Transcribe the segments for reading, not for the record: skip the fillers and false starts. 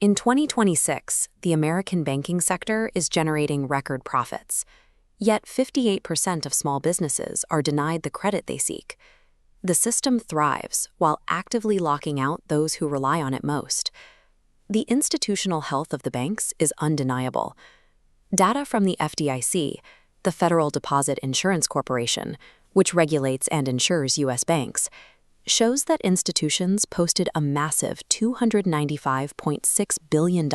In 2026, the American banking sector is generating record profits. Yet 58% of small businesses are denied the credit they seek. The system thrives while actively locking out those who rely on it most. The institutional health of the banks is undeniable. Data from the FDIC, the Federal Deposit Insurance Corporation, which regulates and insures U.S. banks, shows that institutions posted a massive $295.6 billion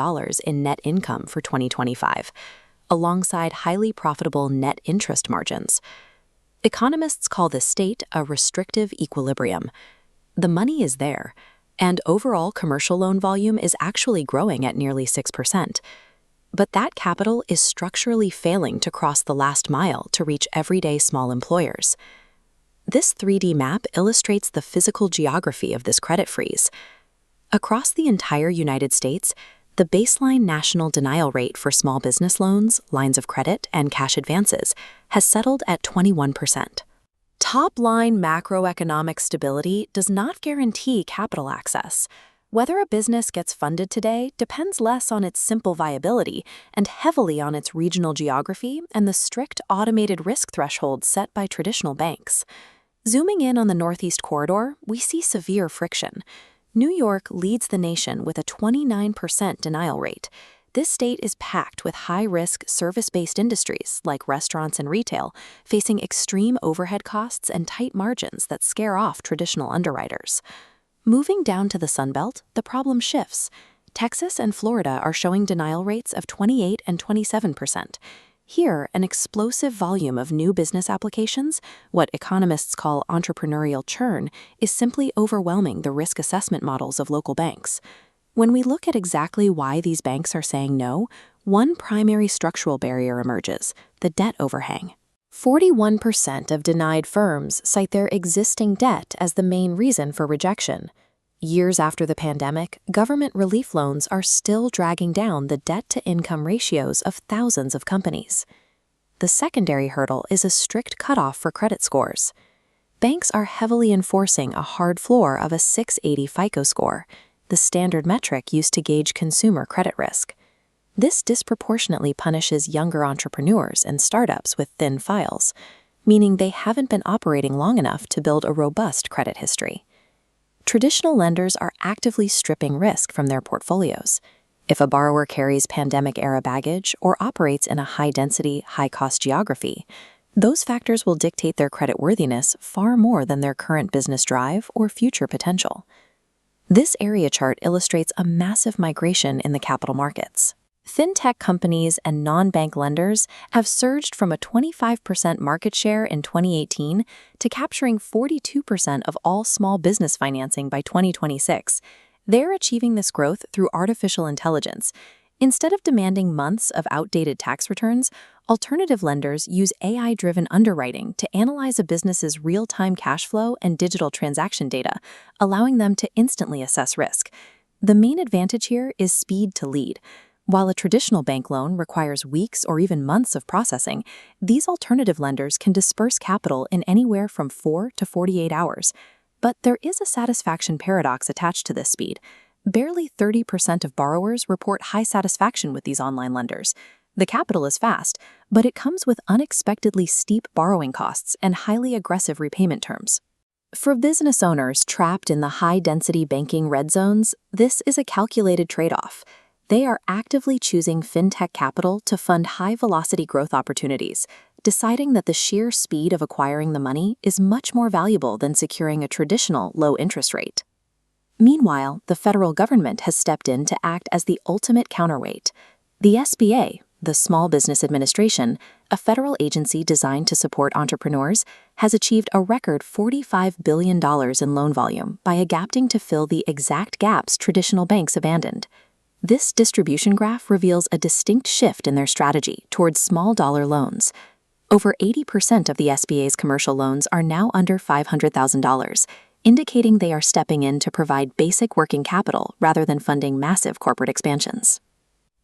in net income for 2025, alongside highly profitable net interest margins. Economists call this state a restrictive equilibrium. The money is there, and overall commercial loan volume is actually growing at nearly 6%. But that capital is structurally failing to cross the last mile to reach everyday small employers. This 3D map illustrates the physical geography of this credit freeze. Across the entire United States, the baseline national denial rate for small business loans, lines of credit, and cash advances has settled at 21%. Top-line macroeconomic stability does not guarantee capital access. Whether a business gets funded today depends less on its simple viability and heavily on its regional geography and the strict automated risk thresholds set by traditional banks. Zooming in on the Northeast Corridor, we see severe friction. New York leads the nation with a 29% denial rate. This state is packed with high-risk service-based industries like restaurants and retail, facing extreme overhead costs and tight margins that scare off traditional underwriters. Moving down to the Sunbelt, the problem shifts. Texas and Florida are showing denial rates of 28 and 27%. Here, an explosive volume of new business applications, what economists call entrepreneurial churn, is simply overwhelming the risk assessment models of local banks. When we look at exactly why these banks are saying no, one primary structural barrier emerges: the debt overhang. 41% of denied firms cite their existing debt as the main reason for rejection. Years after the pandemic, government relief loans are still dragging down the debt-to-income ratios of thousands of companies. The secondary hurdle is a strict cutoff for credit scores. Banks are heavily enforcing a hard floor of a 680 FICO score, the standard metric used to gauge consumer credit risk. This disproportionately punishes younger entrepreneurs and startups with thin files, meaning they haven't been operating long enough to build a robust credit history. Traditional lenders are actively stripping risk from their portfolios. If a borrower carries pandemic-era baggage or operates in a high-density, high-cost geography, those factors will dictate their creditworthiness far more than their current business drive or future potential. This area chart illustrates a massive migration in the capital markets. Fintech companies and non-bank lenders have surged from a 25% market share in 2018 to capturing 42% of all small business financing by 2026. They're achieving this growth through artificial intelligence. Instead of demanding months of outdated tax returns, alternative lenders use AI-driven underwriting to analyze a business's real-time cash flow and digital transaction data, allowing them to instantly assess risk. The main advantage here is speed to lead. While a traditional bank loan requires weeks or even months of processing, these alternative lenders can disperse capital in anywhere from 4 to 48 hours. But there is a satisfaction paradox attached to this speed. Barely 30% of borrowers report high satisfaction with these online lenders. The capital is fast, but it comes with unexpectedly steep borrowing costs and highly aggressive repayment terms. For business owners trapped in the high-density banking red zones, this is a calculated trade-off. They are actively choosing fintech capital to fund high-velocity growth opportunities, deciding that the sheer speed of acquiring the money is much more valuable than securing a traditional low-interest rate. Meanwhile, the federal government has stepped in to act as the ultimate counterweight. The SBA, the Small Business Administration, a federal agency designed to support entrepreneurs, has achieved a record $45 billion in loan volume by adapting to fill the exact gaps traditional banks abandoned. This distribution graph reveals a distinct shift in their strategy towards small-dollar loans. Over 80% of the SBA's commercial loans are now under $500,000, indicating they are stepping in to provide basic working capital rather than funding massive corporate expansions.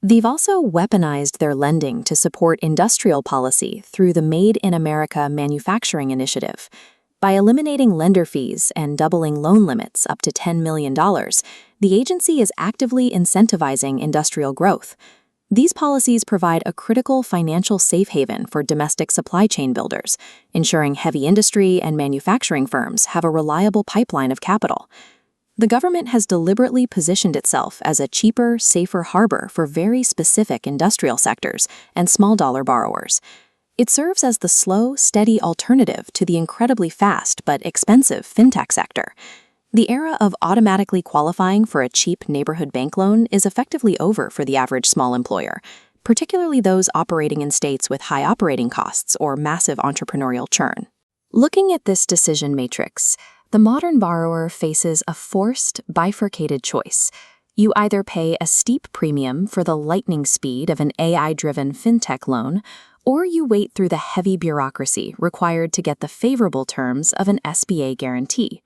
They've also weaponized their lending to support industrial policy through the Made in America Manufacturing Initiative. By eliminating lender fees and doubling loan limits up to $10 million, the agency is actively incentivizing industrial growth. These policies provide a critical financial safe haven for domestic supply chain builders, ensuring heavy industry and manufacturing firms have a reliable pipeline of capital. The government has deliberately positioned itself as a cheaper, safer harbor for very specific industrial sectors and small-dollar borrowers. It serves as the slow, steady alternative to the incredibly fast but expensive fintech sector. The era of automatically qualifying for a cheap neighborhood bank loan is effectively over for the average small employer, particularly those operating in states with high operating costs or massive entrepreneurial churn. Looking at this decision matrix, the modern borrower faces a forced, bifurcated choice. You either pay a steep premium for the lightning speed of an AI-driven fintech loan, or you wait through the heavy bureaucracy required to get the favorable terms of an SBA guarantee.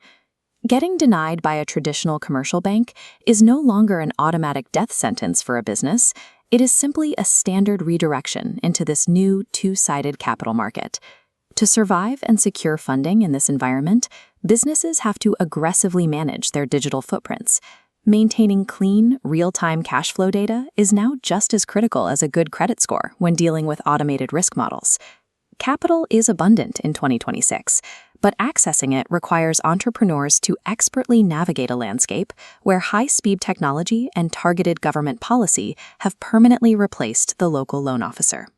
Getting denied by a traditional commercial bank is no longer an automatic death sentence for a business. It is simply a standard redirection into this new two-sided capital market. To survive and secure funding in this environment, businesses have to aggressively manage their digital footprints. Maintaining clean, real-time cash flow data is now just as critical as a good credit score when dealing with automated risk models. Capital is abundant in 2026, but accessing it requires entrepreneurs to expertly navigate a landscape where high-speed technology and targeted government policy have permanently replaced the local loan officer.